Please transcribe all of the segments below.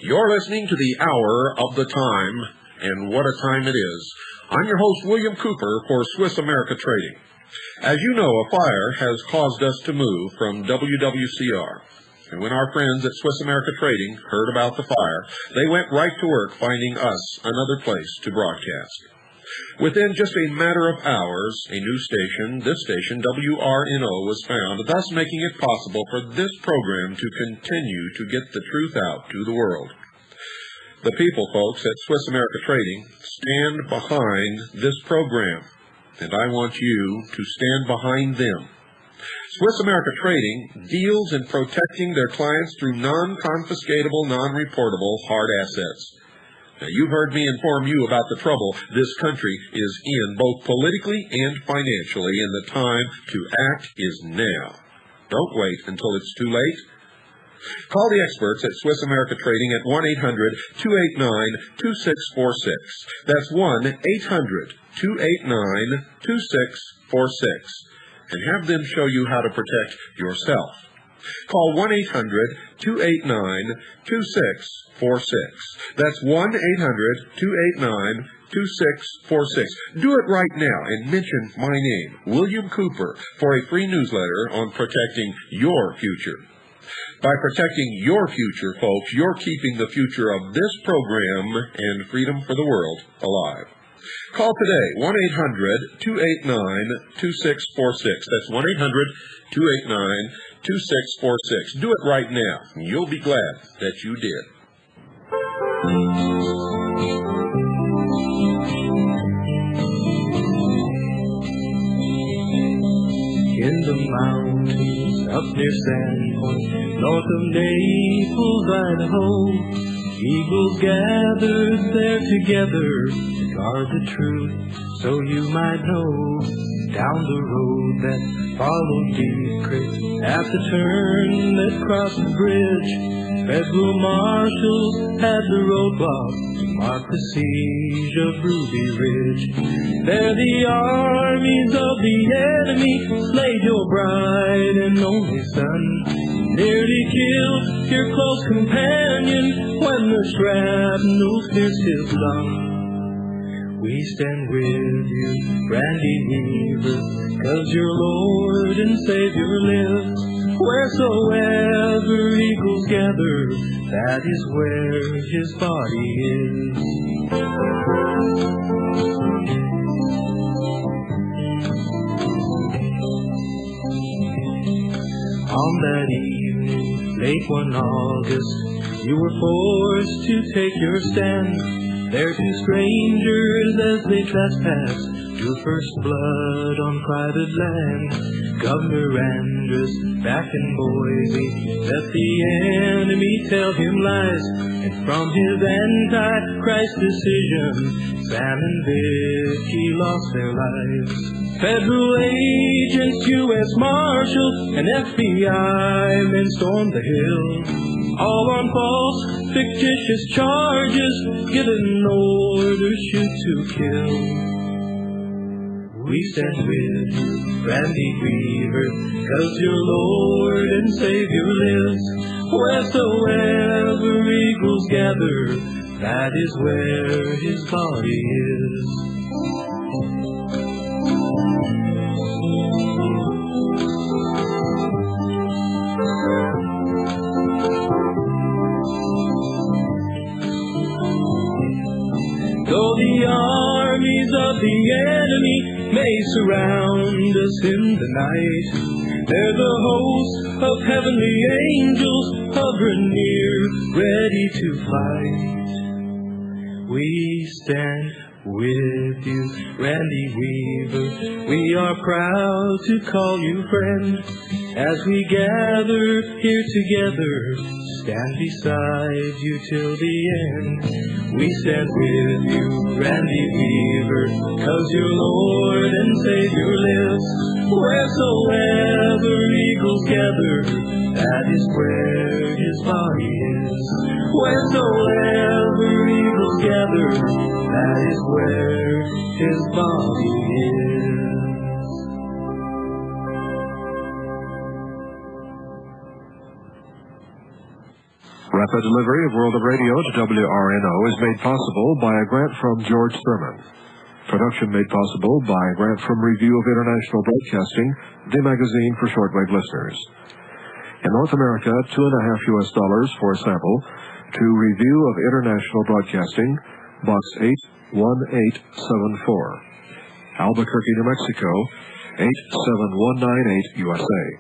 You're listening to the Hour of the Time, and what a time it is. I'm your host, William Cooper, for Swiss America Trading. As you know, a fire has caused us to move from WCCR. And when our friends at Swiss America Trading heard about the fire, they went right to work finding us another place to broadcast. Within just a matter of hours, a new station, this station, WRNO, was found, thus making it possible for this program to continue to get the truth out to the world. The people, folks, at Swiss America Trading stand behind this program, and I want you to stand behind them. Swiss America Trading deals in protecting their clients through non-confiscatable, non-reportable hard assets. Now, you've heard me inform you about the trouble this country is in, both politically and financially, and the time to act is now. Don't wait until it's too late. Call the experts at Swiss America Trading at 1-800-289-2646. That's 1-800-289-2646. And have them show you how to protect yourself. Call 1-800-289-2646. That's 1-800-289-2646. Do it right now and mention my name, William Cooper, for a free newsletter on protecting your future. By protecting your future, folks, you're keeping the future of this program and freedom for the world alive. Call today, 1-800-289-2646. That's 1-800-289-2646. Do it right now. You'll be glad that you did. In the mountains up near Sandpoint, north of Naples, Idaho, eagles gathered there together to guard the truth, so you might know. Down the road that followed Deep Creek, at the turn that crossed the bridge, federal marshals had the roadblock to mark the siege of Ruby Ridge. There the armies of the enemy slayed your bride and only son, nearly killed your close companion when the shrapnel pierced his lung. We stand with you, Randy Weaver, 'cause your Lord and Savior lives. Wheresoever eagles gather, that is where his body is. On that evening, late one August, you were forced to take your stand. There two strangers as they trespassed drew first blood on private land. Governor Andrus back in Boise let the enemy tell him lies, and from his anti-Christ decision, Sam and Vicky lost their lives. Federal agents, U.S. Marshals, and FBI men stormed the hill, all on false, fictitious charges, given orders shoot to kill. We stand with you, Randy Weaver, 'cause your Lord and Savior lives. Wheresoever eagles gather, that is where his body is. Though the armies of the enemy may surround us in the night. They're the host of heavenly angels hovering near, ready to fight. We stand with you, Randy Weaver. We are proud to call you friend. As we gather here together, stand beside you till the end. We stand with you, Randy Weaver, 'cause your Lord and Savior lives. Wheresoever eagles gather, that is where his body is. Wheresoever eagles gather, that is where his body is. Rapid delivery of World of Radio to WRNO is made possible by a grant from George Thurman. Production made possible by a grant from Review of International Broadcasting, the magazine for shortwave listeners. In North America, $2.50 for a sample to Review of International Broadcasting, Box 81874, Albuquerque, New Mexico, 87198, USA.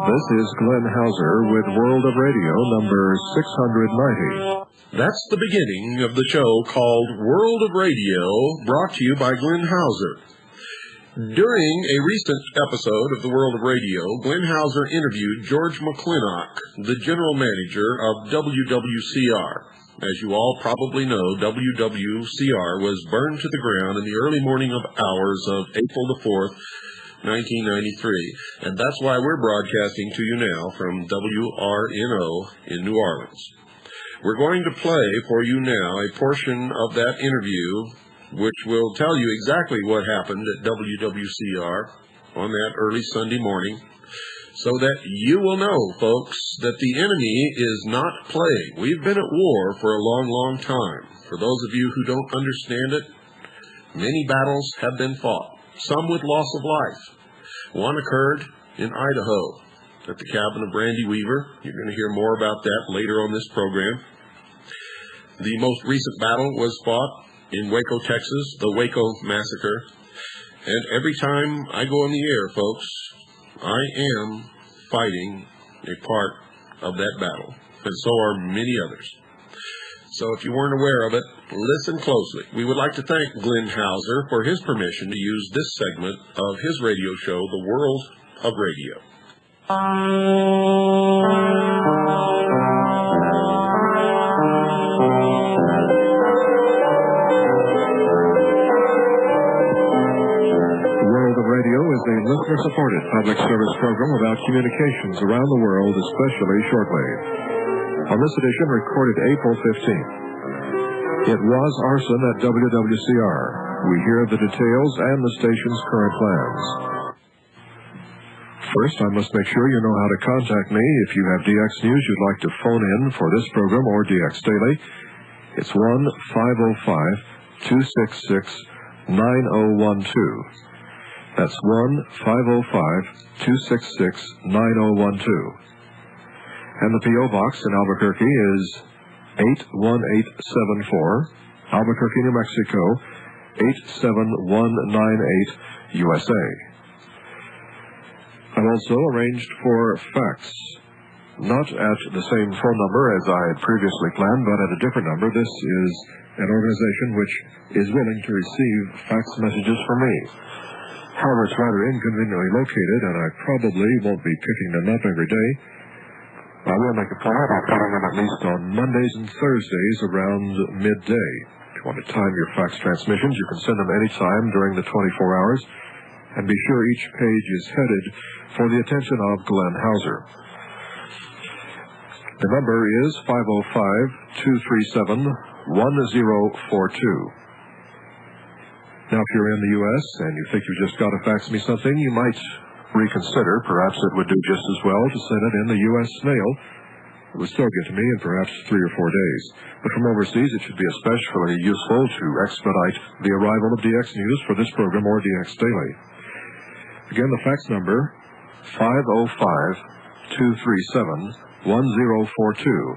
This is Glenn Hauser with World of Radio number 690. That's the beginning of the show called World of Radio, brought to you by Glenn Hauser. During a recent episode of the World of Radio, Glenn Hauser interviewed George McClintock, the general manager of WWCR. As you all probably know, WWCR was burned to the ground in the early morning hours of April the 4th, 1993, and that's why we're broadcasting to you now from WRNO in New Orleans. We're going to play for you now a portion of that interview which will tell you exactly what happened at WWCR on that early Sunday morning, so that you will know, folks, that the enemy is not playing. We've been at war for a long, long time. For those of you who don't understand it, many battles have been fought, some with loss of life. One occurred in Idaho at the cabin of Randy Weaver. You're going to hear more about that later on this program. The most recent battle was fought in Waco, Texas, the Waco Massacre. And every time I go on the air, folks, I am fighting a part of that battle, and so are many others. So if you weren't aware of it, listen closely. We would like to thank Glenn Hauser for his permission to use this segment of his radio show, The World of Radio. World of Radio is a listener-supported public service program about communications around the world, especially shortwave. On this edition, recorded April 15th. It was arson at WWCR. We hear the details and the station's current plans. First, I must make sure you know how to contact me if you have DX News you'd like to phone in for this program or DX Daily. It's 1-505-266-9012. That's 1-505-266-9012. And the P.O. Box in Albuquerque is 81874, Albuquerque, New Mexico, 87198, USA. I've also arranged for fax, not at the same phone number as I had previously planned, but at a different number. This is an organization which is willing to receive fax messages from me. However, it's rather inconveniently located, and I probably won't be picking them up every day. I will make a plan about putting them at least on Mondays and Thursdays around midday. If you want to time your fax transmissions, you can send them anytime during the 24 hours. And be sure each page is headed for the attention of Glenn Hauser. The number is 505-237-1042. Now, if you're in the U.S. and you think you just got to fax me something, you might reconsider. Perhaps it would do just as well to send it in the U.S. mail. It would still get to me in perhaps 3 or 4 days. But from overseas, it should be especially useful to expedite the arrival of DX News for this program or DX Daily. Again, the fax number, 505-237-1042.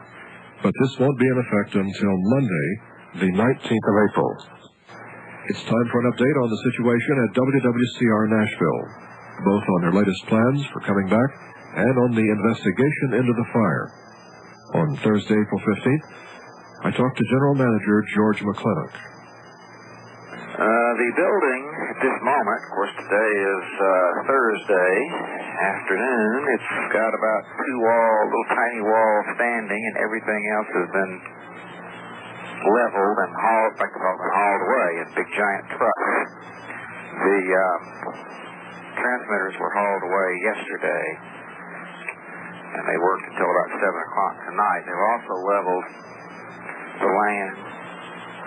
But this won't be in effect until Monday, the 19th of April. It's time for an update on the situation at WCCR Nashville, both on their latest plans for coming back and on the investigation into the fire. On Thursday, April 15th, I talked to General Manager George McClintock. The building at this moment, of course today is Thursday afternoon, it's got about little tiny walls standing, and everything else has been leveled and hauled away in big giant trucks. The transmitters were hauled away yesterday, and they worked until about 7 o'clock tonight. They've also leveled the land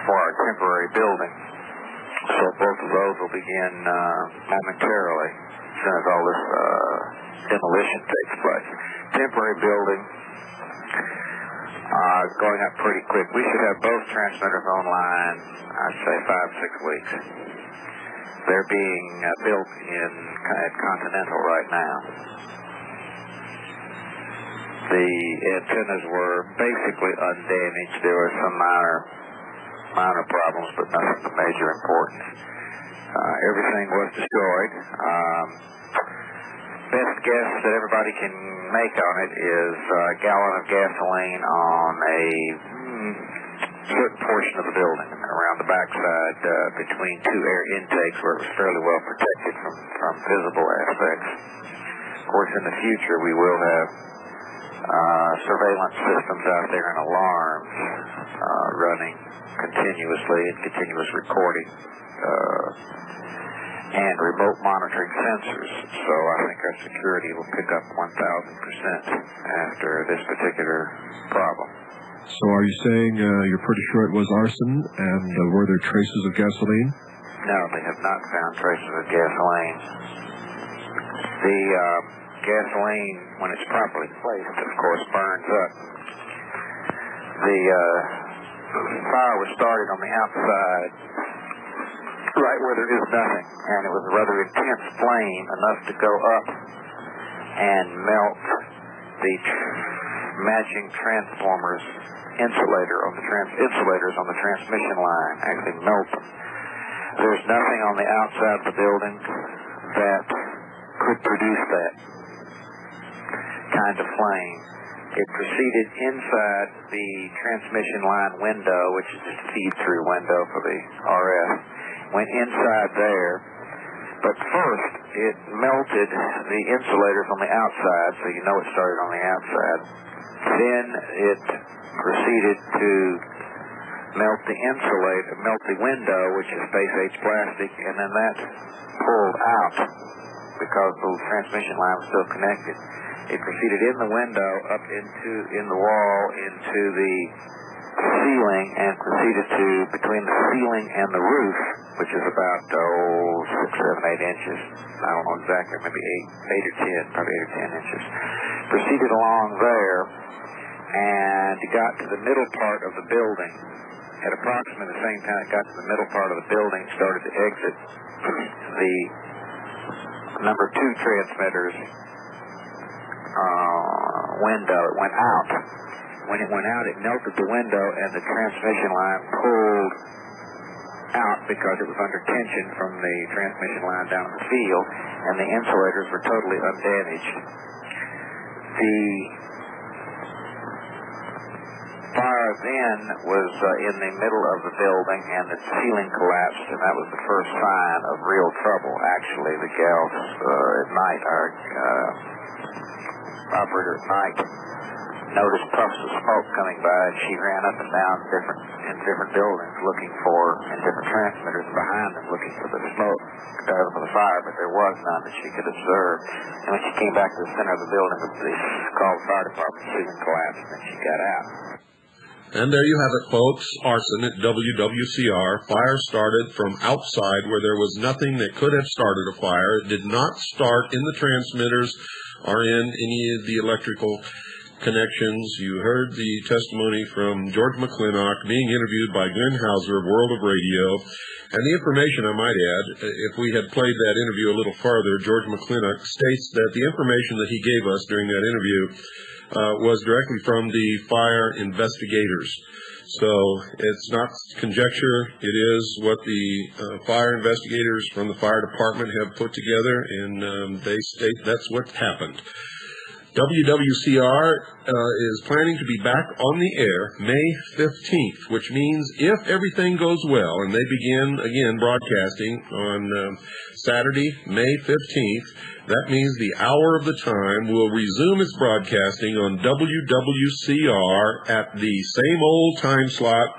for our temporary building. So both of those will begin momentarily as soon as all this demolition takes place. Temporary building going up pretty quick. We should have both transmitters online, I'd say 5-6 weeks. They're being built at Continental right now. The antennas were basically undamaged. There were some minor problems, but nothing of major importance. Everything was destroyed. Best guess that everybody can make on it is a gallon of gasoline on a certain portion of the building, around the backside between two air intakes where it was fairly well protected from visible aspects. Of course, in the future we will have surveillance systems out there and alarms running continuously and continuous recording and remote monitoring sensors. So I think our security will pick up 1,000% after this particular problem. So are you saying you're pretty sure it was arson, and were there traces of gasoline? No, they have not found traces of gasoline. The gasoline, when it's properly placed, of course, burns up. The fire was started on the outside, right where there is nothing, and it was a rather intense flame, enough to go up and melt the matching transformers insulators on the transmission line, actually melt them. There's nothing on the outside of the building that could produce that kind of flame. It proceeded inside the transmission line window, which is just a feed-through window for the RF. Went inside there, but first it melted the insulators on the outside, so you know it started on the outside. Then it proceeded to melt the window, which is space-age plastic, and then that pulled out because the transmission line was still connected. It proceeded in the window, up in the wall, into the ceiling, and proceeded to between the ceiling and the roof, which is about 6, 7, 8 inches. I don't know exactly, maybe 8 or 10, probably 8 or 10 inches. Proceeded along there, and it got to the middle part of the building. At approximately the same time it got to the middle part of the building, it started to exit the number 2 transmitters window. It went out. When it went out, it melted the window, and the transmission line pulled out because it was under tension from the transmission line down in the field, and the insulators were totally undamaged. The fire then was in the middle of the building, and the ceiling collapsed, and that was the first sign of real trouble. Actually, the gals at night, our operator at night, noticed puffs of smoke coming by, and she ran up and down in different buildings and different transmitters behind them looking for the smoke for the fire, but there was none that she could observe. And when she came back to the center of the building, she called the fire department, the ceiling collapsed, and then she got out. And there you have it, folks. Arson at WCCR. Fire started from outside where there was nothing that could have started a fire. It did not start in the transmitters or in any of the electrical connections. You heard the testimony from George McClintock being interviewed by Glenn Hauser of World of Radio. And the information, I might add, if we had played that interview a little farther, George McClintock states that the information that he gave us during that interview was directly from the fire investigators. So it's not conjecture. It is what the fire investigators from the fire department have put together, and they state that's what happened. WWCR is planning to be back on the air May 15th, which means if everything goes well and they begin again broadcasting on Saturday, May 15th, that means the hour of the time will resume its broadcasting on WWCR at the same old time slot,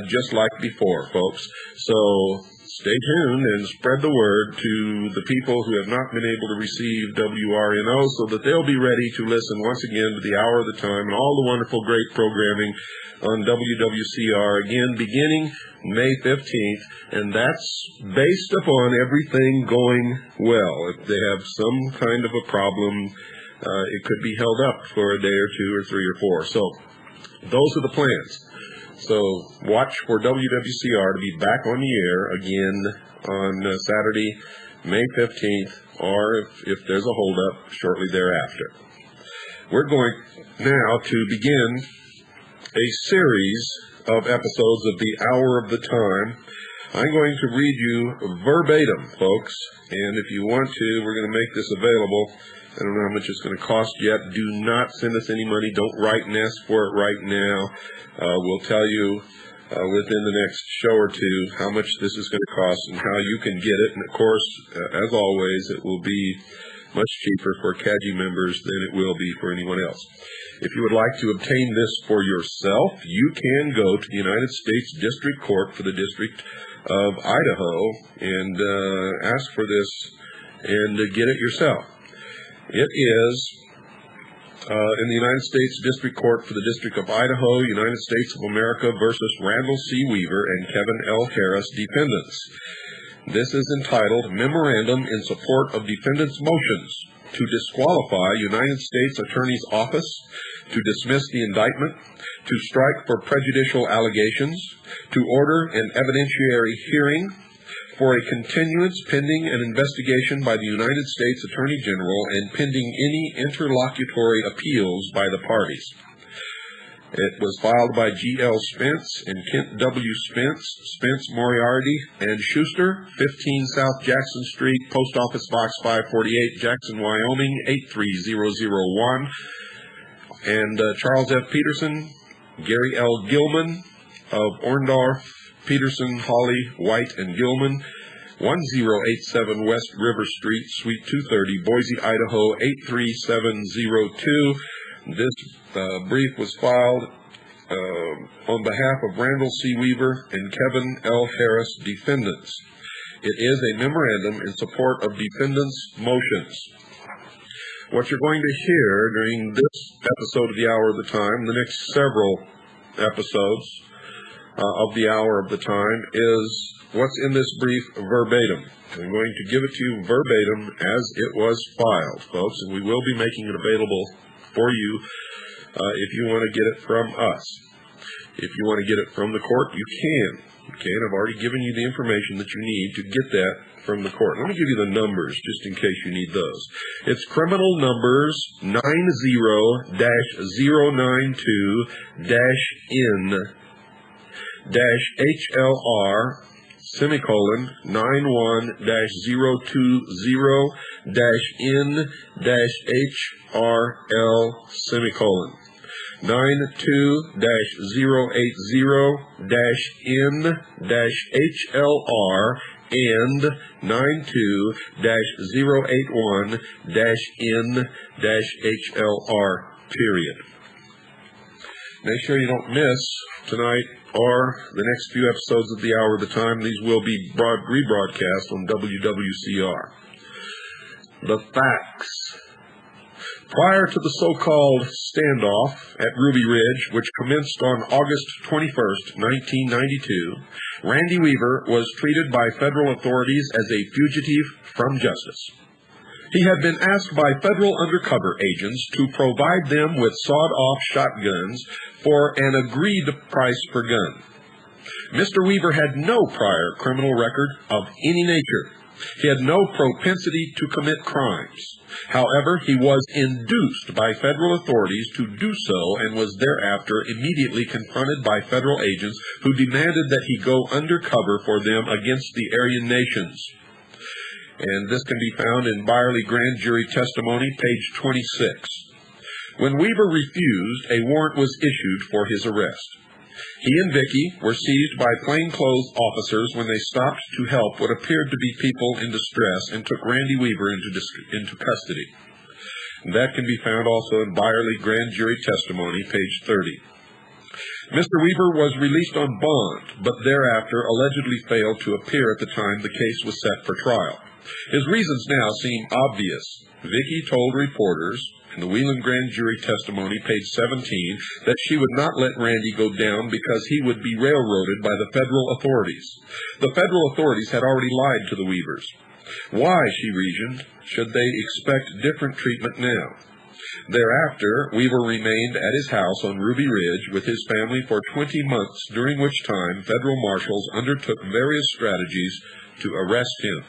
just like before, folks. So stay tuned and spread the word to the people who have not been able to receive WRNO so that they'll be ready to listen once again to the hour of the time and all the wonderful, great programming on WWCR, again beginning May 15th, and that's based upon everything going well. If they have some kind of a problem, it could be held up for a day or two or three or four. So those are the plans. So watch for WWCR to be back on the air again on Saturday, May 15th, or if there's a holdup, shortly thereafter. We're going now to begin a series of episodes of the Hour of the Time. I'm going to read you verbatim, folks, and if you want to, we're going to make this available. I don't know how much it's going to cost yet. Do not send us any money. Don't write and ask for it right now. We'll tell you within the next show or two how much this is going to cost and how you can get it. And, of course, as always, it will be much cheaper for CAGI members than it will be for anyone else. If you would like to obtain this for yourself, you can go to the United States District Court for the District of Idaho and ask for this and get it yourself. It is in the United States District Court for the District of Idaho, United States of America versus Randall C. Weaver and Kevin L. Harris, defendants. This is entitled Memorandum in Support of Defendants' Motions to Disqualify United States Attorney's Office, to dismiss the indictment, to strike for prejudicial allegations, to order an evidentiary hearing, for a continuance pending an investigation by the United States Attorney General and pending any interlocutory appeals by the parties. It was filed by G.L. Spence and Kent W. Spence, Spence Moriarty, and Schuster, 15 South Jackson Street, Post Office Box 548, Jackson, Wyoming, 83001. And Charles F. Peterson, Gary L. Gilman of Orndorff, Peterson, Hawley, White, and Gilman, 1087 West River Street, Suite 230, Boise, Idaho, 83702. This brief was filed on behalf of Randall C. Weaver and Kevin L. Harris, defendants. It is a memorandum in support of defendants' motions. What you're going to hear during this episode of the Hour of the Time, the next several episodes of the Hour of the Time, is what's in this brief verbatim. I'm going to give it to you verbatim as it was filed, folks, and we will be making it available for you if you want to get it from us. If you want to get it from the court, you can. I've already given you the information that you need to get that from the court. Let me give you the numbers just in case you need those. It's criminal numbers 90-0-N-HLR /91-020-N-HRL 92-080-N-HLR and 92-081-N-HLR, period. Make sure you don't miss tonight or the next few episodes of the Hour of the Time. These will be rebroadcast on WWCR. The facts. Prior to the so-called standoff at Ruby Ridge, which commenced on August 21st, 1992, Randy Weaver was treated by federal authorities as a fugitive from justice. He had been asked by federal undercover agents to provide them with sawed-off shotguns for an agreed price per gun. Mr. Weaver had no prior criminal record of any nature. He had no propensity to commit crimes. However, he was induced by federal authorities to do so and was thereafter immediately confronted by federal agents who demanded that he go undercover for them against the Aryan nations. And this can be found in Byerly Grand Jury Testimony, page 26. When Weaver refused, a warrant was issued for his arrest. He and Vicky were seized by plainclothes officers when they stopped to help what appeared to be people in distress and took Randy Weaver into custody. And that can be found also in Byerly Grand Jury Testimony, page 30. Mr. Weaver was released on bond, but thereafter allegedly failed to appear at the time the case was set for trial. His reasons now seem obvious. Vicky told reporters in the Wheeling Grand Jury Testimony, page 17, that she would not let Randy go down because he would be railroaded by the federal authorities. The federal authorities had already lied to the Weavers. Why, she reasoned, should they expect different treatment now? Thereafter, Weaver remained at his house on Ruby Ridge with his family for 20 months, during which time federal marshals undertook various strategies to arrest him.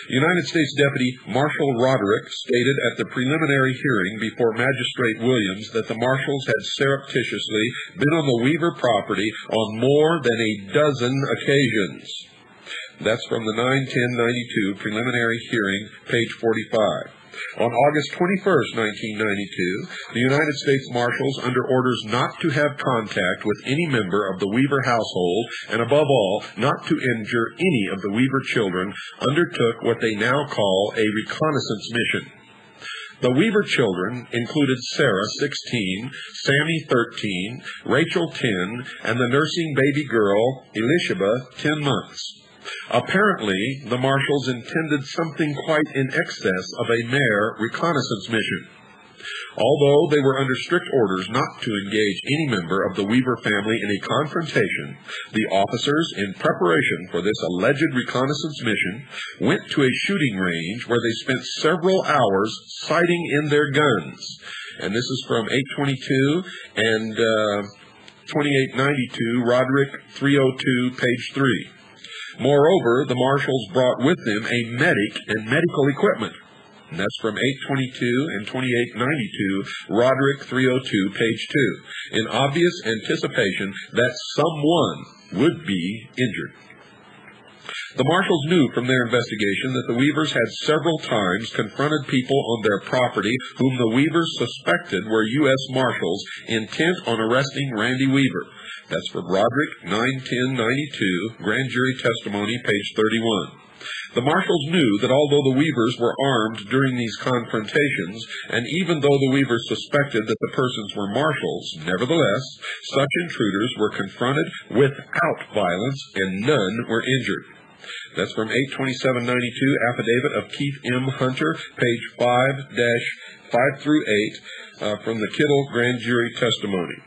United States Deputy Marshal Roderick stated at the preliminary hearing before Magistrate Williams that the marshals had surreptitiously been on the Weaver property on more than a dozen occasions. That's from the 9/10/92 preliminary hearing, page 45. On August 21st, 1992, the United States Marshals, under orders not to have contact with any member of the Weaver household, and above all, not to injure any of the Weaver children, undertook what they now call a reconnaissance mission. The Weaver children included Sarah, 16, Sammy, 13, Rachel, 10, and the nursing baby girl, Elishaba, 10 months. Apparently, the marshals intended something quite in excess of a mere reconnaissance mission. Although they were under strict orders not to engage any member of the Weaver family in a confrontation, the officers, in preparation for this alleged reconnaissance mission, went to a shooting range where they spent several hours sighting in their guns. And this is from 822 and 2892, Roderick 302, page 3. Moreover, the marshals brought with them a medic and medical equipment. And that's from 822 and 2892, Roderick 302, page 2, in obvious anticipation that someone would be injured. The marshals knew from their investigation that the Weavers had several times confronted people on their property whom the Weavers suspected were U.S. Marshals intent on arresting Randy Weaver. That's from Roderick 9/10/92, Grand Jury Testimony, page 31. The marshals knew that although the Weavers were armed during these confrontations, and even though the Weavers suspected that the persons were marshals, nevertheless, such intruders were confronted without violence and none were injured. That's from 8/27/92, Affidavit of Keith M. Hunter, page 5-5 through 8, from the Kittle Grand Jury Testimony.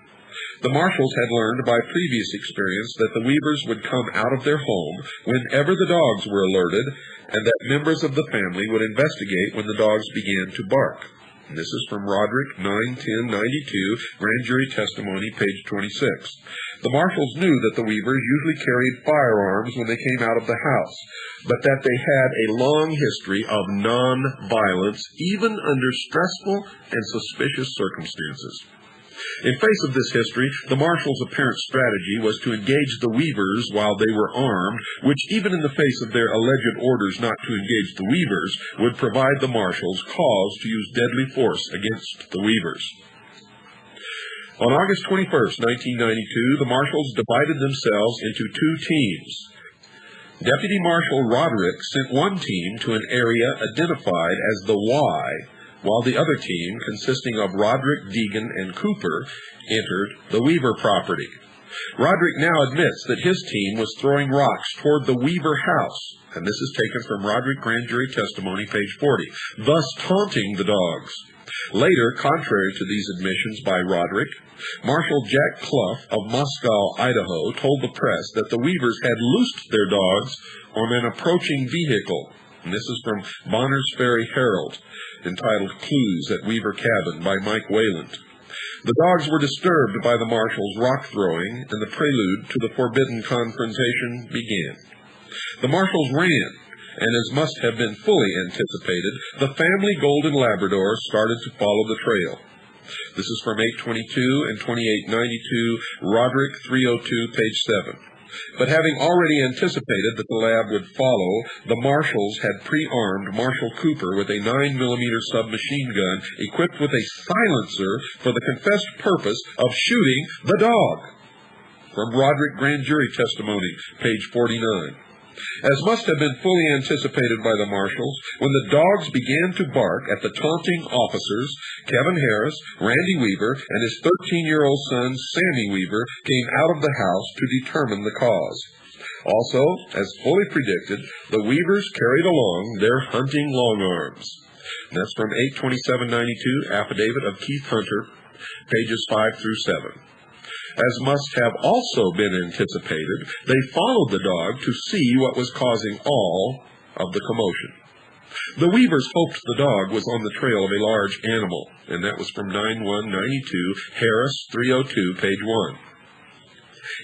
The marshals had learned by previous experience that the Weavers would come out of their home whenever the dogs were alerted, and that members of the family would investigate when the dogs began to bark. And this is from Roderick 9/10/92, Grand Jury Testimony, page 26. The marshals knew that the Weavers usually carried firearms when they came out of the house, but that they had a long history of non-violence, even under stressful and suspicious circumstances. In face of this history, the marshals' apparent strategy was to engage the Weavers while they were armed, which even in the face of their alleged orders not to engage the Weavers, would provide the marshals cause to use deadly force against the Weavers. On August 21st, 1992, the marshals divided themselves into two teams. Deputy Marshal Roderick sent one team to an area identified as the Y, while the other team, consisting of Roderick, Deegan, and Cooper, entered the Weaver property. Roderick now admits that his team was throwing rocks toward the Weaver house, and this is taken from Roderick Grand Jury Testimony, page 40, thus taunting the dogs. Later, contrary to these admissions by Roderick, Marshal Jack Clough of Moscow, Idaho, told the press that the Weavers had loosed their dogs on an approaching vehicle. And this is from Bonner's Ferry Herald, entitled Clues at Weaver Cabin by Mike Wayland. The dogs were disturbed by the marshals' rock throwing, and the prelude to the forbidden confrontation began. The marshals ran, and as must have been fully anticipated, the family golden Labrador started to follow the trail. This is from 822 and 2892, Roderick 302, page 7. But having already anticipated that the lab would follow, the marshals had pre-armed Marshal Cooper with a 9mm submachine gun equipped with a silencer for the confessed purpose of shooting the dog. From Roderick Grand Jury Testimony, page 49. As must have been fully anticipated by the marshals, when the dogs began to bark at the taunting officers, Kevin Harris, Randy Weaver, and his 13-year-old son, Sammy Weaver, came out of the house to determine the cause. Also, as fully predicted, the Weavers carried along their hunting long arms. And that's from 82792, Affidavit of Keith Hunter, pages 5 through 7. As must have also been anticipated, they followed the dog to see what was causing all of the commotion. The Weavers hoped the dog was on the trail of a large animal, and that was from 9192, Harris 302, page 1.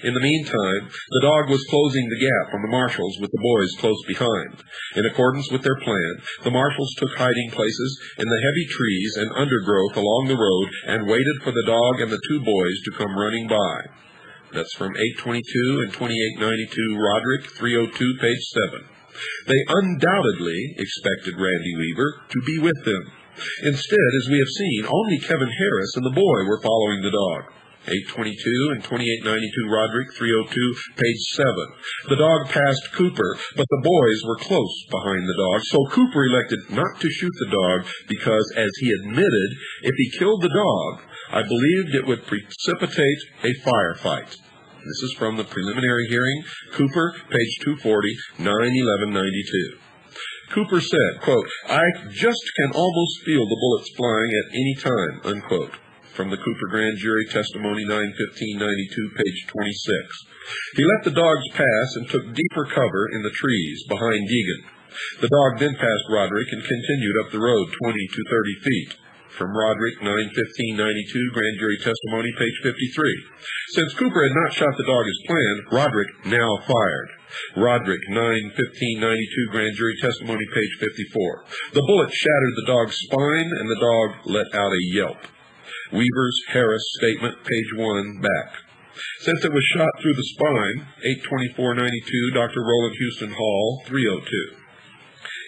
In the meantime, the dog was closing the gap on the marshals with the boys close behind. In accordance with their plan, the marshals took hiding places in the heavy trees and undergrowth along the road and waited for the dog and the two boys to come running by. That's from 822 and 2892, Roderick 302, page 7. They undoubtedly expected Randy Weaver to be with them. Instead, as we have seen, only Kevin Harris and the boy were following the dog. 822 and 2892, Roderick 302, page 7. The dog passed Cooper, but the boys were close behind the dog, so Cooper elected not to shoot the dog because, as he admitted, if he killed the dog, I believed it would precipitate a firefight. This is from the preliminary hearing, Cooper, page 240, 9/11/92. Cooper said, quote, "I just can almost feel the bullets flying at any time," unquote. From the Cooper Grand Jury Testimony 9/15/92, page 26. He let the dogs pass and took deeper cover in the trees behind Deegan. The dog then passed Roderick and continued up the road 20 to 30 feet. From Roderick 9/15/92, Grand Jury Testimony, page 53. Since Cooper had not shot the dog as planned, Roderick now fired. Roderick 9/15/92, Grand Jury Testimony, page 54. The bullet shattered the dog's spine and the dog let out a yelp. Weaver's Harris Statement, page 1, back. Since it was shot through the spine, 8/24/92, Dr. Roland Houston Hall, 302.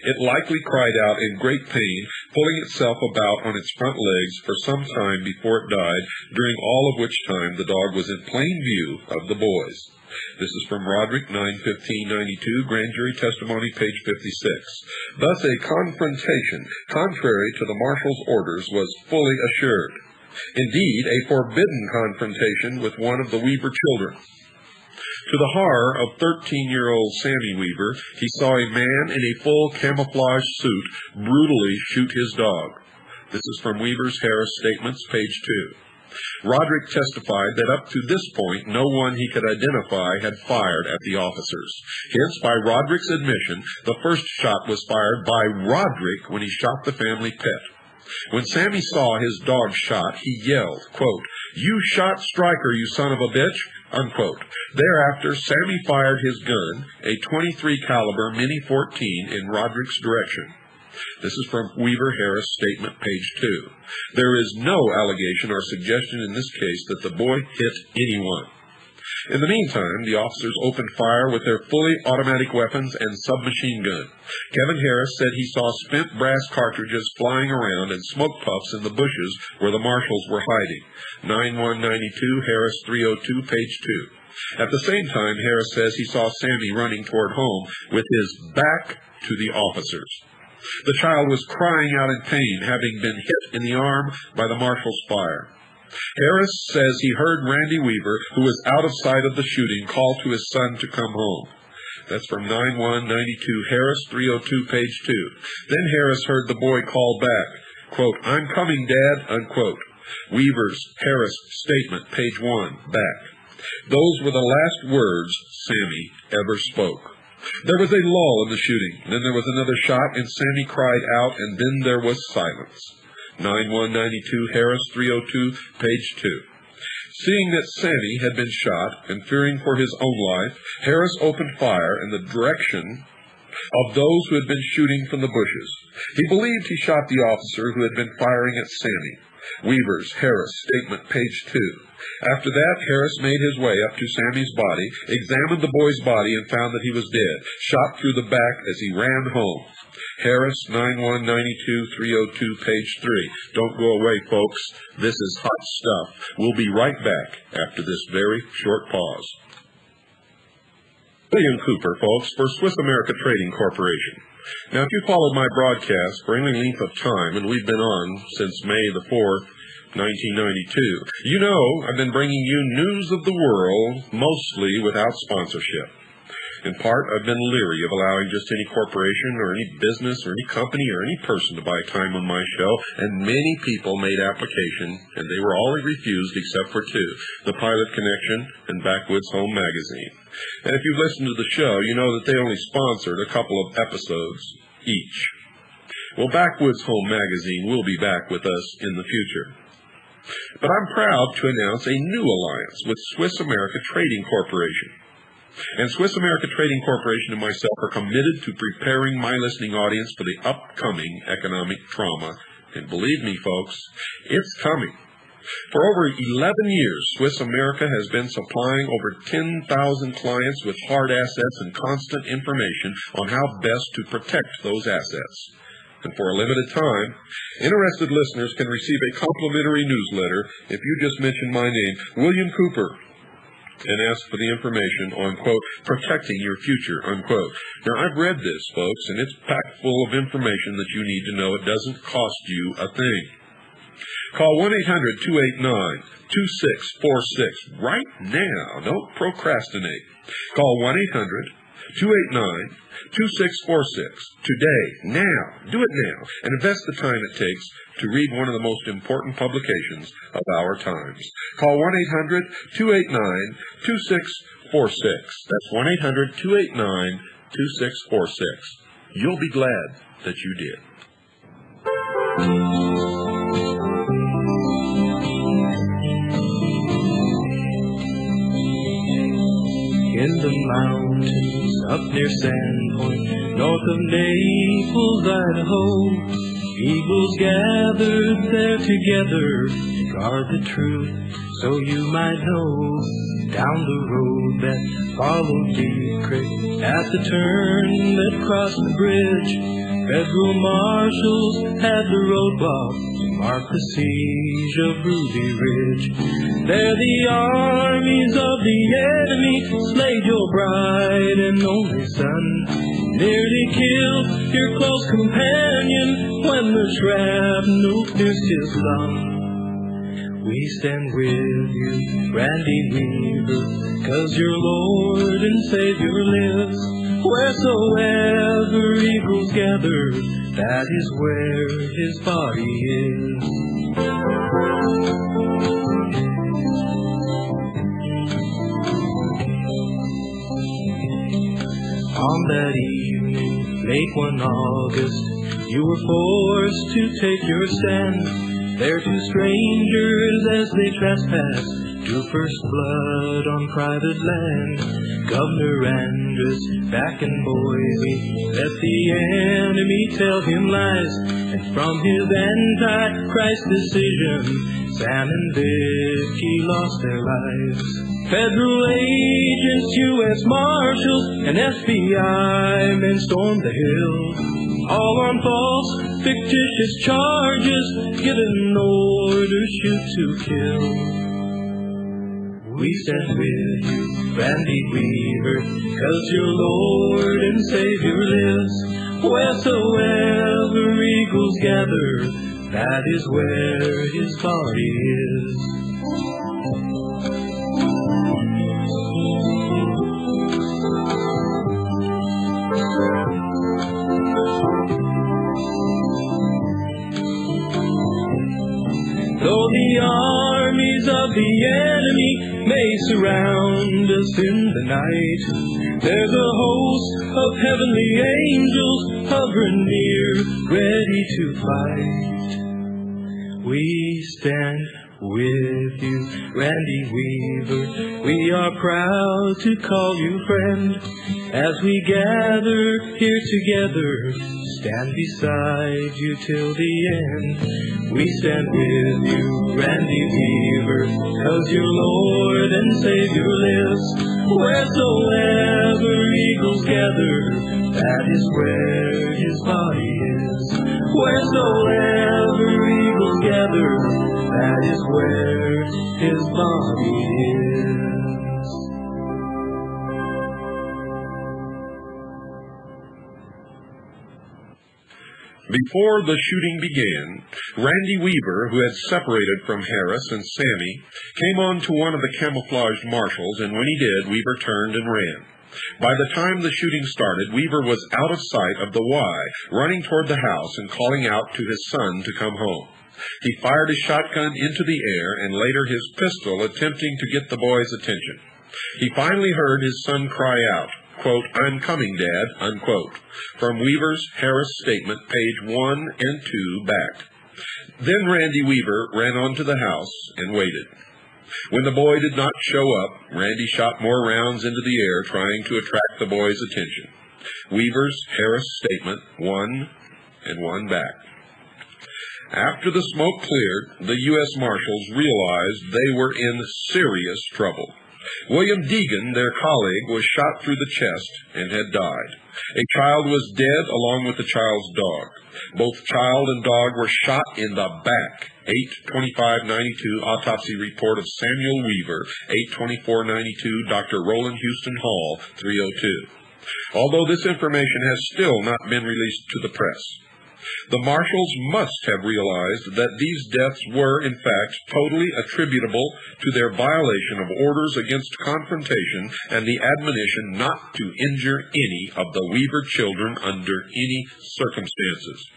It likely cried out in great pain, pulling itself about on its front legs for some time before it died, during all of which time the dog was in plain view of the boys. This is from Roderick 9/15/92, Grand Jury Testimony, page 56. Thus a confrontation, contrary to the marshal's orders, was fully assured. Indeed, a forbidden confrontation with one of the Weaver children. To the horror of 13-year-old Sammy Weaver, he saw a man in a full camouflage suit brutally shoot his dog. This is from Weaver's Harris Statements, page 2. Roderick testified that up to this point, no one he could identify had fired at the officers. Hence, by Roderick's admission, the first shot was fired by Roderick when he shot the family pet. When Sammy saw his dog shot, he yelled, quote, "You shot Stryker, you son of a bitch," unquote. Thereafter, Sammy fired his gun, a .23 caliber Mini 14, in Roderick's direction. This is from Weaver Harris Statement, page 2. There is no allegation or suggestion in this case that the boy hit anyone. In the meantime, the officers opened fire with their fully automatic weapons and submachine gun. Kevin Harris said he saw spent brass cartridges flying around and smoke puffs in the bushes where the marshals were hiding. 9/1/92, Harris 302, page 2. At the same time, Harris says he saw Sammy running toward home with his back to the officers. The child was crying out in pain, having been hit in the arm by the marshal's fire. Harris says he heard Randy Weaver, who was out of sight of the shooting, call to his son to come home. That's from 9/1/92, Harris 302, page 2. Then Harris heard the boy call back, quote, "I'm coming, Dad," unquote. Weaver's Harris Statement, page 1, back. Those were the last words Sammy ever spoke. There was a lull in the shooting. Then there was another shot, and Sammy cried out, and then there was silence. 9/1/92, Harris 302, page 2. Seeing that Sammy had been shot, and fearing for his own life, Harris opened fire in the direction of those who had been shooting from the bushes. He believed he shot the officer who had been firing at Sammy. Weaver's Harris statement, page 2. After that, Harris made his way up to Sammy's body, examined the boy's body, and found that he was dead, shot through the back as he ran home. Harris, 9192-302, page 3. Don't go away, folks. This is hot stuff. We'll be right back after this very short pause. William Cooper, folks, for Swiss America Trading Corporation. Now, if you followed my broadcast for any length of time, and we've been on since May the 4th, 1992, you know I've been bringing you news of the world, mostly without sponsorship. In part, I've been leery of allowing just any corporation or any business or any company or any person to buy time on my show, and many people made application, and they were all refused except for two, the Pilot Connection and Backwoods Home Magazine. And if you've listened to the show, you know that they only sponsored a couple of episodes each. Well, Backwoods Home Magazine will be back with us in the future. But I'm proud to announce a new alliance with Swiss America Trading Corporation. And Swiss America Trading Corporation and myself are committed to preparing my listening audience for the upcoming economic trauma. And believe me, folks, it's coming. For over 11 years, Swiss America has been supplying over 10,000 clients with hard assets and constant information on how best to protect those assets. And for a limited time, interested listeners can receive a complimentary newsletter if you just mention my name, William Cooper, and ask for the information on, quote, protecting your future, unquote. Now, I've read this, folks, and it's packed full of information that you need to know. It doesn't cost you a thing. Call 1-800-289-2646 right now. Don't procrastinate. Call 1-800-289-2646 today, now. Do it now, and invest the time it takes to read one of the most important publications of our times. Call 1-800-289-2646. That's 1-800-289-2646. You'll be glad that you did. In the mountains up near Sandpoint, north of Naples, Idaho, eagles gathered there together to guard the truth, so you might know. Down the road that followed Deep Creek, at the turn that crossed the bridge, federal marshals had the roadblock to mark the siege of Ruby Ridge. There the armies of the enemy slayed your bright and only son, nearly killed your close companion when the shrapnel pierced his lung. We stand with you, Randy Weaver, 'cause your Lord and Savior lives. Wheresoever eagles gather, that is where his body is. On that evening, late one August, you were forced to take your stand. There two strangers as they trespassed drew first blood on private land. Governor Andrus back in Boise let the enemy tell him lies, and from his anti-Christ decision, Sam and Vicky lost their lives. Federal agents, U.S. Marshals, and FBI men stormed the hill, all on false, fictitious charges, given orders shoot to kill. We stand with you, Randy Weaver, 'cause your Lord and Savior lives. Wheresoever eagles gather, that is where his body is. Though the armies of the enemy may surround us in the night, there's a host of heavenly angels hovering near, ready to fight. We stand with you, Randy Weaver. We are proud to call you friend. As we gather here together, stand beside you till the end. We stand with you, Randy Weaver, 'cause your Lord and Savior lives. Wheresoever eagles gather, that is where his body is. Wheresoever eagles gather, that is where his body is. Before the shooting began, Randy Weaver, who had separated from Harris and Sammy, came on to one of the camouflaged marshals, and when he did, Weaver turned and ran. By the time the shooting started, Weaver was out of sight of the Y, running toward the house and calling out to his son to come home. He fired his shotgun into the air and later his pistol, attempting to get the boy's attention. He finally heard his son cry out, quote, "I'm coming, Dad," unquote, from Weaver's Harris statement, page 1 and 2 back. Then Randy Weaver ran on to the house and waited. When the boy did not show up, Randy shot more rounds into the air, trying to attract the boy's attention. Weaver's Harris statement, 1 and 1 back. After the smoke cleared, the U.S. Marshals realized they were in serious trouble. William Deegan, their colleague, was shot through the chest and had died. A child was dead along with the child's dog. Both child and dog were shot in the back. 8/25/92 autopsy report of Samuel Weaver. 8/24/92 Dr. Roland Houston Hall, 302. Although this information has still not been released to the press. The marshals must have realized that these deaths were, in fact, totally attributable to their violation of orders against confrontation and the admonition not to injure any of the Weaver children under any circumstances.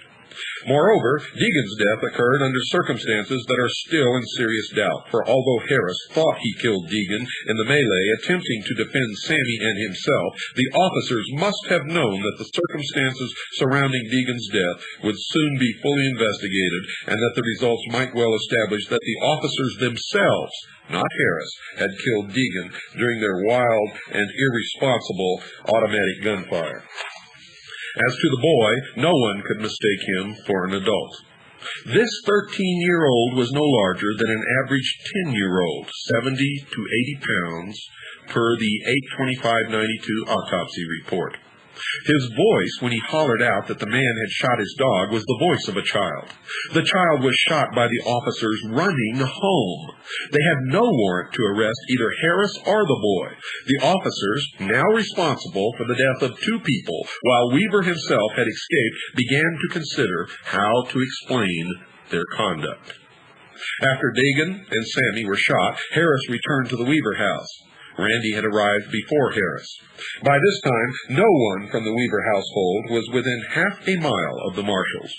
Moreover, Deegan's death occurred under circumstances that are still in serious doubt, for although Harris thought he killed Deegan in the melee attempting to defend Sammy and himself, the officers must have known that the circumstances surrounding Deegan's death would soon be fully investigated and that the results might well establish that the officers themselves, not Harris, had killed Deegan during their wild and irresponsible automatic gunfire. As to the boy, no one could mistake him for an adult. This 13-year-old was no larger than an average 10-year-old, 70 to 80 pounds, per the 8/25/92 autopsy report. His voice, when he hollered out that the man had shot his dog, was the voice of a child. The child was shot by the officers running home. They had no warrant to arrest either Harris or the boy. The officers, now responsible for the death of two people, while Weaver himself had escaped, began to consider how to explain their conduct. After Deegan and Sammy were shot, Harris returned to the Weaver house. Randy had arrived before Harris. By this time, no one from the Weaver household was within half a mile of the marshals.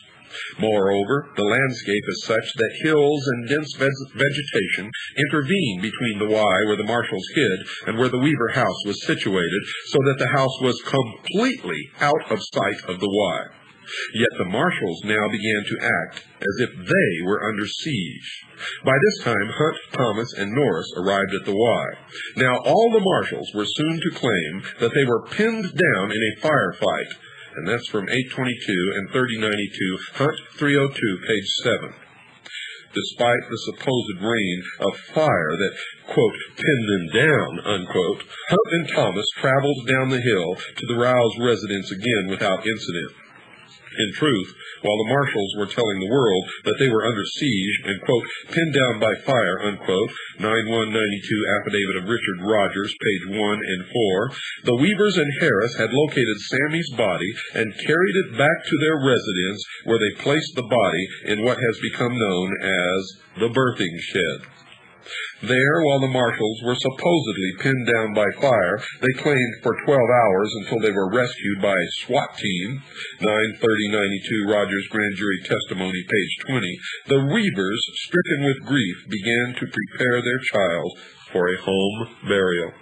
Moreover, the landscape is such that hills and dense vegetation intervene between the Y where the marshals hid and where the Weaver house was situated, so that the house was completely out of sight of the Y. Yet the marshals now began to act as if they were under siege. By this time, Hunt, Thomas, and Norris arrived at the Y. Now all the marshals were soon to claim that they were pinned down in a firefight, and that's from 8/22 and 30/92, Hunt 302, page 7. Despite the supposed rain of fire that, quote, pinned them down, unquote, Hunt and Thomas traveled down the hill to the Rouse residence again without incident. In truth, while the marshals were telling the world that they were under siege and, quote, pinned down by fire, unquote, 9/1/92 affidavit of Richard Rogers, page 1 and 4, the Weavers and Harris had located Sammy's body and carried it back to their residence, where they placed the body in what has become known as the birthing shed. There, while the marshals were supposedly pinned down by fire, they claimed for 12 hours until they were rescued by a SWAT team, 9/30/92 Rogers Grand Jury Testimony, page 20, the Weavers, stricken with grief, began to prepare their child for a home burial.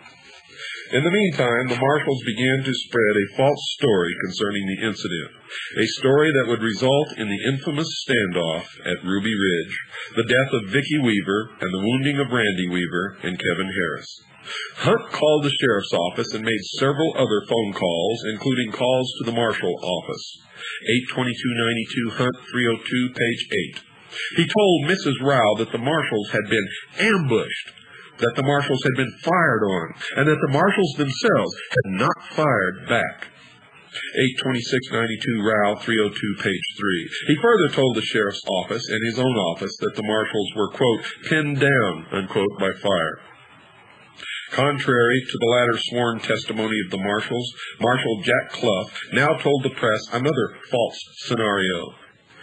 In the meantime, the marshals began to spread a false story concerning the incident, a story that would result in the infamous standoff at Ruby Ridge, the death of Vicki Weaver, and the wounding of Randy Weaver and Kevin Harris. Hunt called the sheriff's office and made several other phone calls, including calls to the marshal office. 82292 Hunt 302, page 8. He told Mrs. Rao that the marshals had been ambushed, that the marshals had been fired on, and that the marshals themselves had not fired back. 82692 Rao 302, page 3. He further told the sheriff's office and his own office that the marshals were, quote, pinned down, unquote, by fire. Contrary to the latter sworn testimony of the marshals, Marshal Jack Clough now told the press another false scenario.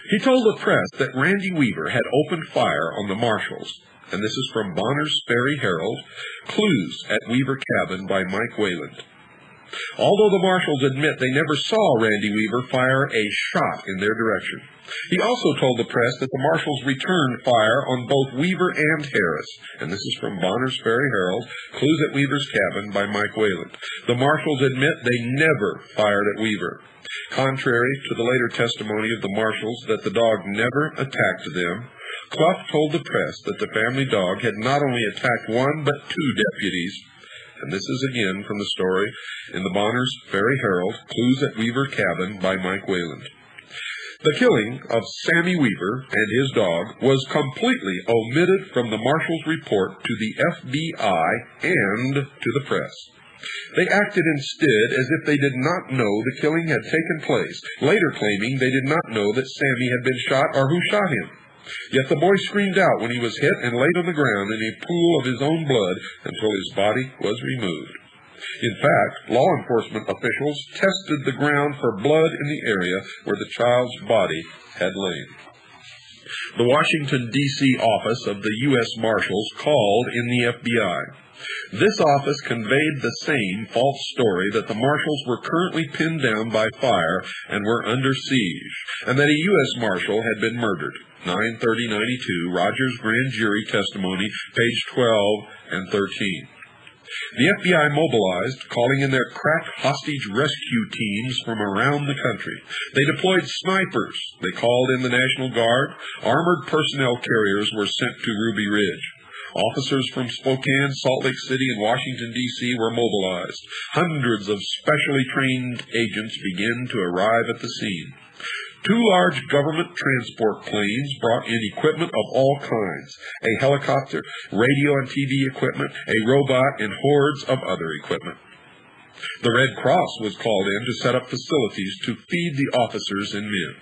He told the press that Randy Weaver had opened fire on the marshals, and this is from Bonner's Ferry Herald, Clues at Weaver Cabin by Mike Wayland. Although the marshals admit they never saw Randy Weaver fire a shot in their direction. He also told the press that the marshals returned fire on both Weaver and Harris, and this is from Bonner's Ferry Herald, Clues at Weaver's Cabin by Mike Wayland. The marshals admit they never fired at Weaver. Contrary to the later testimony of the marshals that the dog never attacked them, Clough told the press that the family dog had not only attacked one but two deputies, and this is again from the story in the Bonner's Ferry Herald, Clues at Weaver Cabin by Mike Wayland. The killing of Sammy Weaver and his dog was completely omitted from the marshal's report to the FBI and to the press. They acted instead as if they did not know the killing had taken place, later claiming they did not know that Sammy had been shot or who shot him. Yet the boy screamed out when he was hit and laid on the ground in a pool of his own blood until his body was removed. In fact, law enforcement officials tested the ground for blood in the area where the child's body had lain. The Washington, D.C. office of the U.S. Marshals called in the FBI. This office conveyed the same false story that the marshals were currently pinned down by fire and were under siege, and that a U.S. Marshal had been murdered. 9/30/92, Rogers Grand Jury Testimony, page 12 and 13. The FBI mobilized, calling in their crack hostage rescue teams from around the country. They deployed snipers. They called in the National Guard. Armored personnel carriers were sent to Ruby Ridge. Officers from Spokane, Salt Lake City, and Washington, D.C. were mobilized. Hundreds of specially trained agents began to arrive at the scene. Two large government transport planes brought in equipment of all kinds, a helicopter, radio and TV equipment, a robot, and hordes of other equipment. The Red Cross was called in to set up facilities to feed the officers and men.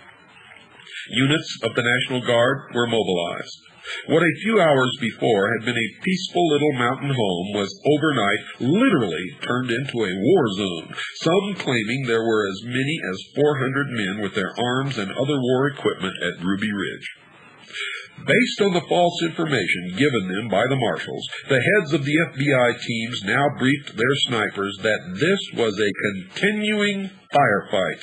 Units of the National Guard were mobilized. What a few hours before had been a peaceful little mountain home was overnight literally turned into a war zone, some claiming there were as many as 400 men with their arms and other war equipment at Ruby Ridge. Based on the false information given them by the marshals, the heads of the FBI teams now briefed their snipers that this was a continuing firefight.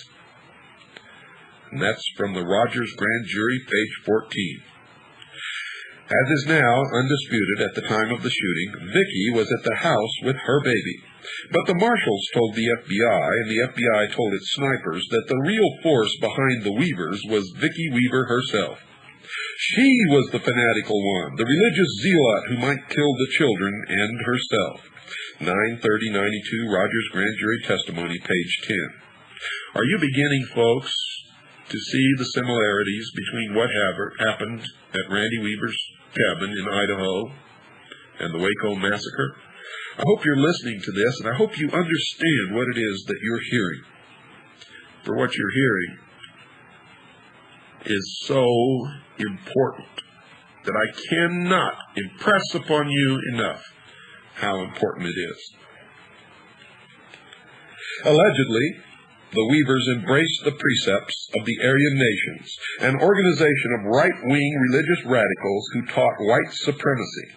And that's from the Rogers Grand Jury, page 14. As is now undisputed at the time of the shooting, Vicki was at the house with her baby. But the marshals told the FBI, and the FBI told its snipers, that the real force behind the Weavers was Vicki Weaver herself. She was the fanatical one, the religious zealot who might kill the children and herself. 9/30/92, Rogers Grand Jury Testimony, page 10. Are you beginning, folks, to see the similarities between what happened at Randy Weaver's cabin in Idaho and the Waco massacre? I hope you're listening to this, and I hope you understand what it is that you're hearing. For what you're hearing is so important that I cannot impress upon you enough how important it is. Allegedly, the Weavers embraced the precepts of the Aryan Nations, an organization of right-wing religious radicals who taught white supremacy.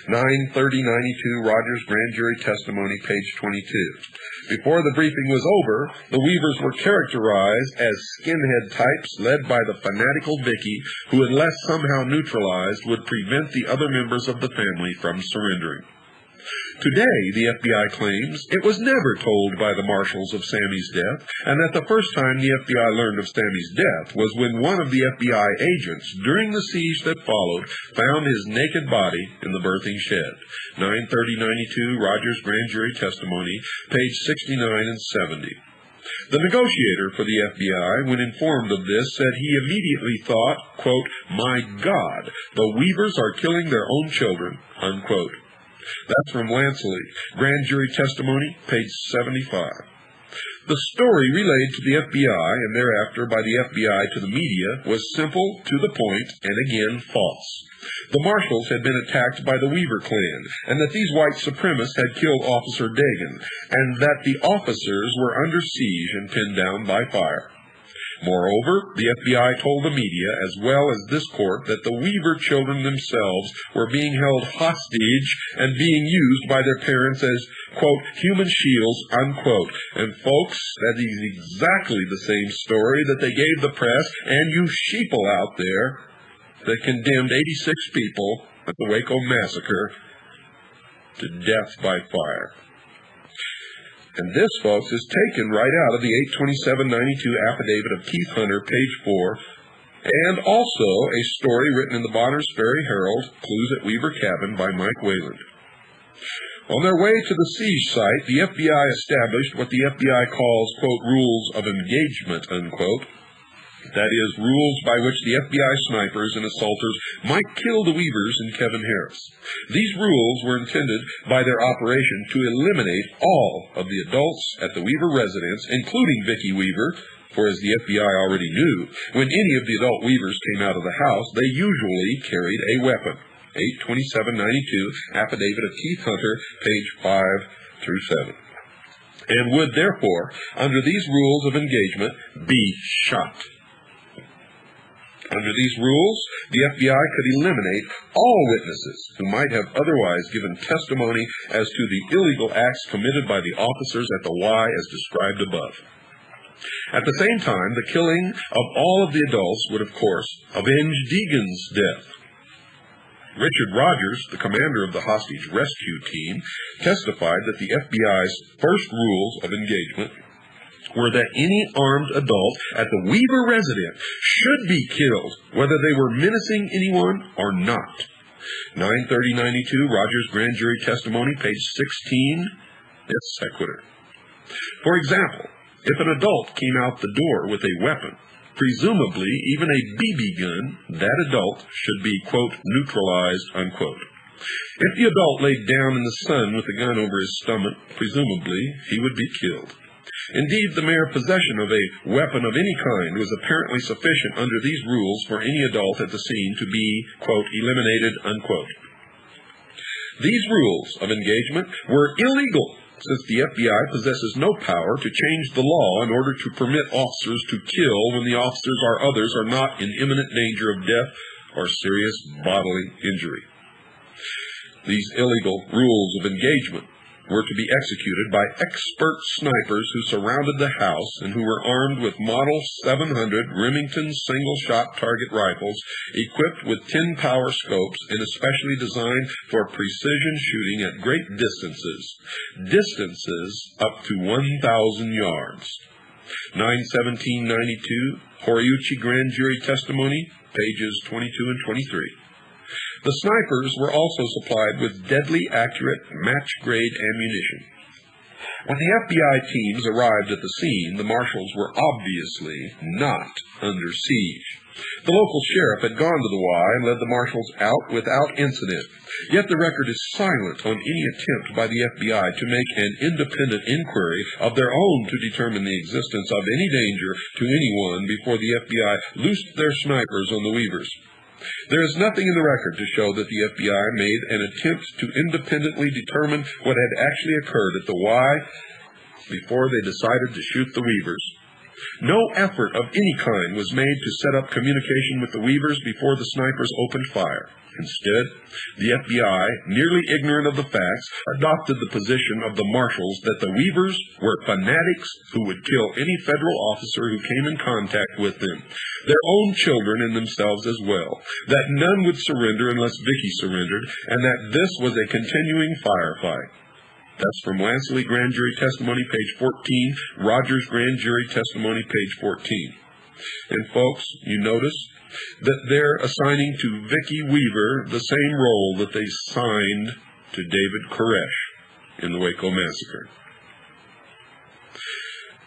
9/30/92, Rogers Grand Jury Testimony, page 22. Before the briefing was over, the Weavers were characterized as skinhead types led by the fanatical Vicki, who, unless somehow neutralized, would prevent the other members of the family from surrendering. Today, the FBI claims it was never told by the marshals of Sammy's death, and that the first time the FBI learned of Sammy's death was when one of the FBI agents, during the siege that followed, found his naked body in the birthing shed. 9/30/92, Rogers Grand Jury Testimony, page 69 and 70. The negotiator for the FBI, when informed of this, said he immediately thought, quote, "My God, the Weavers are killing their own children," unquote. That's from Lansley, Grand Jury Testimony, page 75. The story relayed to the FBI and thereafter by the FBI to the media was simple, to the point, and again false. The marshals had been attacked by the Weaver clan, and that these white supremacists had killed Officer Dagan, and that the officers were under siege and pinned down by fire. Moreover, the FBI told the media, as well as this court, that the Weaver children themselves were being held hostage and being used by their parents as, quote, "human shields," unquote. And folks, that is exactly the same story that they gave the press and you sheeple out there that condemned 86 people at the Waco massacre to death by fire. And this, folks, is taken right out of the 8/27/92 affidavit of Keith Hunter, page 4, and also a story written in the Bonners Ferry Herald, Clues at Weaver Cabin, by Mike Wayland. On their way to the siege site, the FBI established what the FBI calls, quote, "rules of engagement," unquote. That is, rules by which the FBI snipers and assaulters might kill the Weavers and Kevin Harris. These rules were intended by their operation to eliminate all of the adults at the Weaver residence, including Vicki Weaver, for as the FBI already knew, when any of the adult Weavers came out of the house, they usually carried a weapon. 8/27/92, affidavit of Keith Hunter, page 5 through 7. And would therefore, under these rules of engagement, be shot. Under these rules, the FBI could eliminate all witnesses who might have otherwise given testimony as to the illegal acts committed by the officers at the Y as described above. At the same time, the killing of all of the adults would, of course, avenge Deegan's death. Richard Rogers, the commander of the hostage rescue team, testified that the FBI's first rules of engagement were that any armed adult at the Weaver residence should be killed, whether they were menacing anyone or not. 9/30/92, Rogers Grand Jury Testimony, page 16, et sequitur. For example, if an adult came out the door with a weapon, presumably even a BB gun, that adult should be, quote, "neutralized," unquote. If the adult laid down in the sun with the gun over his stomach, presumably he would be killed. Indeed, the mere possession of a weapon of any kind was apparently sufficient under these rules for any adult at the scene to be, quote, "eliminated," unquote. These rules of engagement were illegal, since the FBI possesses no power to change the law in order to permit officers to kill when the officers or others are not in imminent danger of death or serious bodily injury. These illegal rules of engagement were to be executed by expert snipers who surrounded the house and who were armed with Model 700 Remington single-shot target rifles equipped with 10-power scopes and especially designed for precision shooting at great distances up to 1,000 yards. 9/17/92, Horiuchi Grand Jury Testimony, pages 22 and 23. The snipers were also supplied with deadly accurate match-grade ammunition. When the FBI teams arrived at the scene, the marshals were obviously not under siege. The local sheriff had gone to the Y and led the marshals out without incident. Yet the record is silent on any attempt by the FBI to make an independent inquiry of their own to determine the existence of any danger to anyone before the FBI loosed their snipers on the Weavers. There is nothing in the record to show that the FBI made an attempt to independently determine what had actually occurred at the Y before they decided to shoot the Weavers. No effort of any kind was made to set up communication with the Weavers before the snipers opened fire. Instead, the FBI, nearly ignorant of the facts, adopted the position of the marshals that the Weavers were fanatics who would kill any federal officer who came in contact with them, their own children and themselves as well, that none would surrender unless Vicky surrendered, and that this was a continuing firefight. That's from Lansley Grand Jury Testimony, page 14, Rogers Grand Jury Testimony, page 14. And folks, you notice that they're assigning to Vicky Weaver the same role that they signed to David Koresh in the Waco Massacre.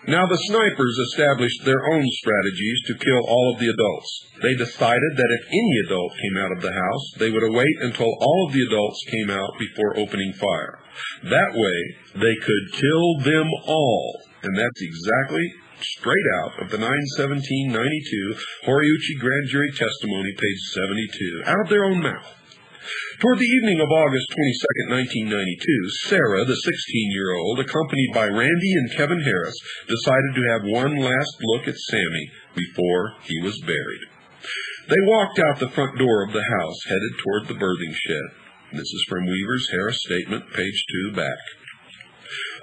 Now the snipers established their own strategies to kill all of the adults. They decided that if any adult came out of the house, they would await until all of the adults came out before opening fire. That way, they could kill them all. And that's exactly straight out of the 9/17/92 Horiuchi Grand Jury Testimony, page 72, out of their own mouth. Toward the evening of August 22, 1992, Sarah, the 16-year-old, accompanied by Randy and Kevin Harris, decided to have one last look at Sammy before he was buried. They walked out the front door of the house, headed toward the birthing shed. This is from Weaver's Harris Statement, page 2 back.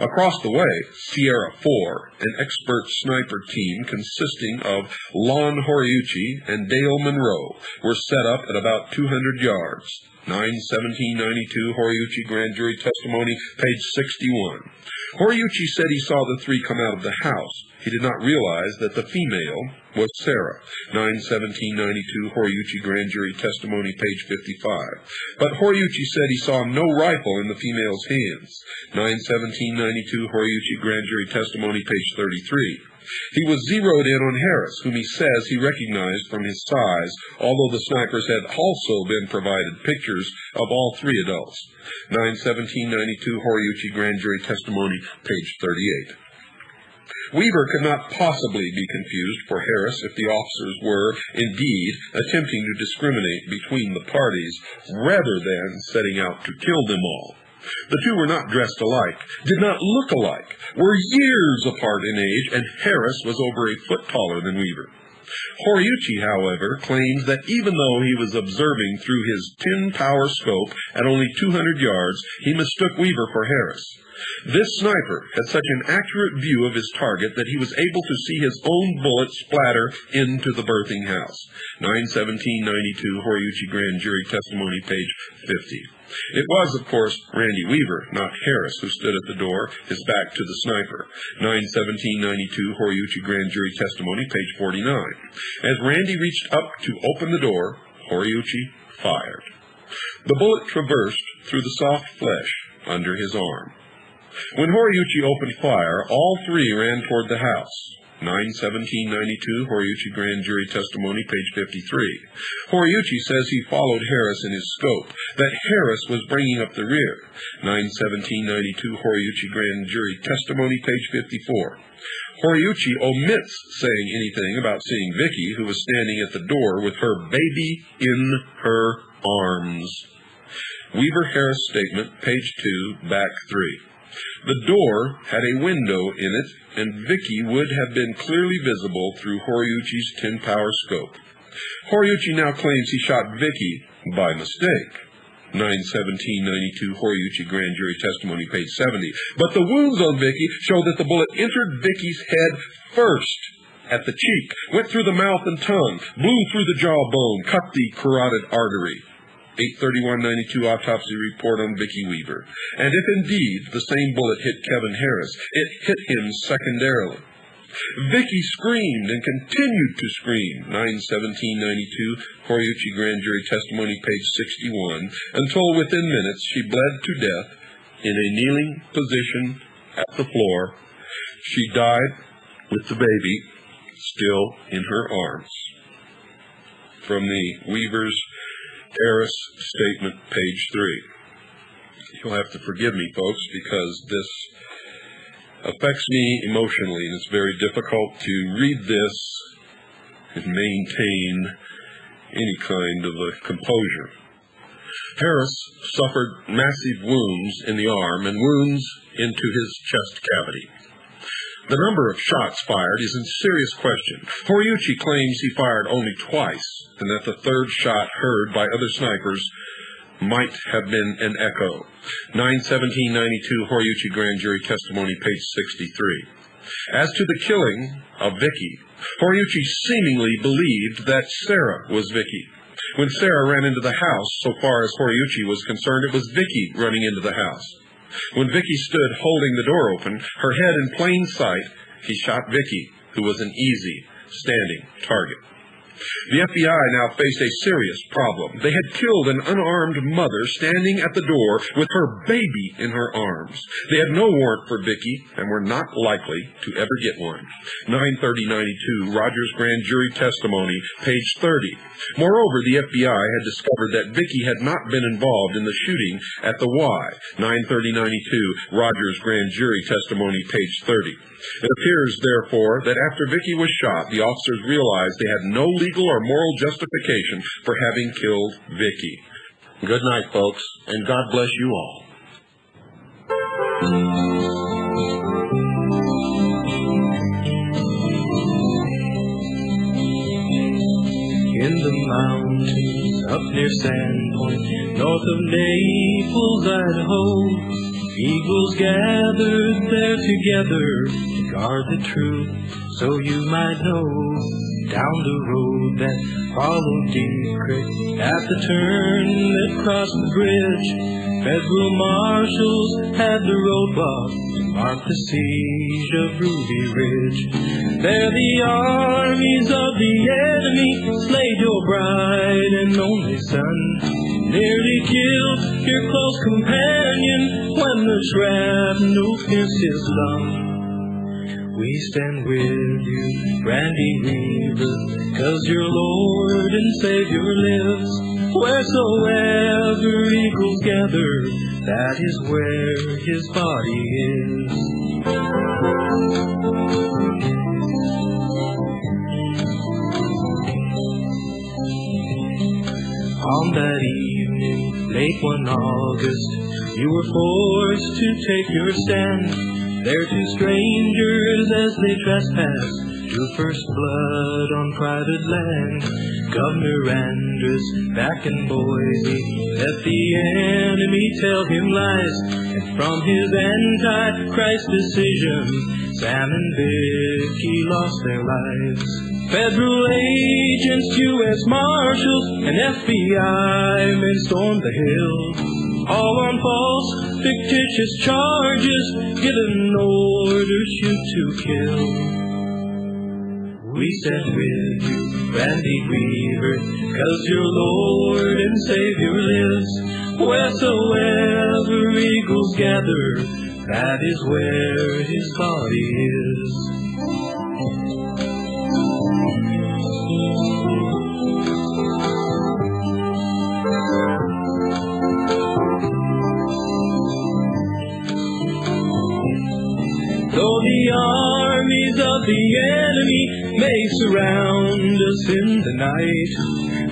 Across the way, Sierra 4, an expert sniper team consisting of Lon Horiuchi and Dale Monroe, were set up at about 200 yards. 9/17/92 Horiuchi Grand Jury Testimony, page 61. Horiuchi said he saw the three come out of the house. He did not realize that the female was Sarah. 9/17/92 Horiuchi Grand Jury Testimony, page 55. But Horiuchi said he saw no rifle in the female's hands. 9/17/92 Horiuchi Grand Jury Testimony, page 33. He was zeroed in on Harris, whom he says he recognized from his size, although the snipers had also been provided pictures of all three adults. 9/17/92 Horiuchi Grand Jury Testimony, page 38. Weaver could not possibly be confused for Harris if the officers were, indeed, attempting to discriminate between the parties rather than setting out to kill them all. The two were not dressed alike, did not look alike, were years apart in age, and Harris was over a foot taller than Weaver. Horiuchi, however, claims that even though he was observing through his 10-power scope at only 200 yards, he mistook Weaver for Harris. This sniper had such an accurate view of his target that he was able to see his own bullet splatter into the birthing house. 9/17/92 Horiuchi Grand Jury Testimony, page 50. It was, of course, Randy Weaver, not Harris, who stood at the door, his back to the sniper. 9/17/92 Horiuchi Grand Jury Testimony, page 49. As Randy reached up to open the door, Horiuchi fired. The bullet traversed through the soft flesh under his arm. When Horiuchi opened fire, all three ran toward the house. 9/17/92 Horiuchi Grand Jury Testimony, page 53. Horiuchi says he followed Harris in his scope, that Harris was bringing up the rear. 9/17/92 Horiuchi Grand Jury Testimony, page 54. Horiuchi omits saying anything about seeing Vicky, who was standing at the door with her baby in her arms. Weaver Harris Statement, page 2, back 3. The door had a window in it, and Vicky would have been clearly visible through Horiuchi's 10-power scope. Horiuchi now claims he shot Vicky by mistake. 9/17/92 Horiuchi Grand Jury Testimony, page 70. But the wounds on Vicky show that the bullet entered Vicky's head first, at the cheek, went through the mouth and tongue, blew through the jawbone, cut the carotid artery. 8/31/92 Autopsy Report on Vicky Weaver. And if indeed the same bullet hit Kevin Harris, it hit him secondarily. Vicky screamed and continued to scream. 9/17/92 Horiuchi Grand Jury Testimony, page 61, until within minutes she bled to death in a kneeling position at the floor. She died with the baby still in her arms. From the Weaver's Harris Statement, page 3. You'll have to forgive me, folks, because this affects me emotionally, and it's very difficult to read this and maintain any kind of a composure. Harris suffered massive wounds in the arm and wounds into his chest cavity. The number of shots fired is in serious question. Horiuchi claims he fired only twice, and that the third shot heard by other snipers might have been an echo. 9/17/92 Horiuchi grand jury testimony, page 63. As to the killing of Vicky, Horiuchi seemingly believed that Sarah was Vicky. When Sarah ran into the house, so far as Horiuchi was concerned, it was Vicky running into the house. When Vicky stood holding the door open, her head in plain sight, he shot Vicky, who was an easy standing target. The FBI now faced a serious problem. They had killed an unarmed mother standing at the door with her baby in her arms. They had no warrant for Vicky and were not likely to ever get one. 9/30/92, Rogers grand jury testimony, page 30. Moreover, the FBI had discovered that Vicky had not been involved in the shooting at the Y. 9/30/92, Rogers grand jury testimony, page 30. It appears, therefore, that after Vicky was shot, the officers realized they had no legal or moral justification for having killed Vicky. Good night, folks, and God bless you all. In the mountains up near Sandpoint, north of Naples, Idaho, eagles gathered there together to guard the truth, so you might know. Down the road that followed Deep Creek, at the turn that crossed the bridge, federal marshals had the roadblock to mark the siege of Ruby Ridge. There the armies of the enemy slayed your bride and only son, nearly killed your close companion when the shrapnel pierced his lung. We stand with you, Randy Weaver, 'cause your Lord and Savior lives. Wheresoever eagles gather, that is where his body is. On that evening, late one August, you were forced to take your stand. There two strangers as they trespassed drew first blood on private land. Governor Andrews back in Boise let the enemy tell him lies, and from his anti-Christ decision, Sam and Vicky lost their lives. Federal agents, U.S. Marshals, and FBI men stormed the hill, all on false, fictitious charges, given orders shoot to kill. We stand with you, Randy Weaver, 'cause your Lord and Savior lives. Wheresoever eagles gather, that is where his body is. Though the armies of the enemy may surround us in the night,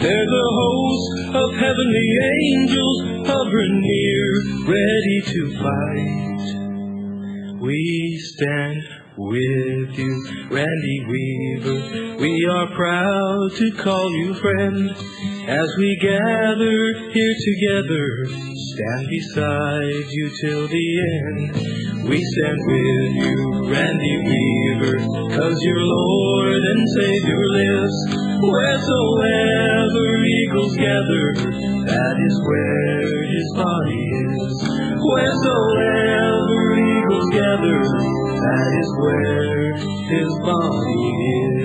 there's a host of heavenly angels hovering near, ready to fight. We stand with you, Randy Weaver. We are proud to call you friend. As we gather here together, stand beside you till the end. We stand with you, Randy Weaver, 'cause your Lord and Savior lives. Wheresoever eagles gather, that is where his body is. Wheresoever eagles gather, that is where his body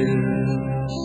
is.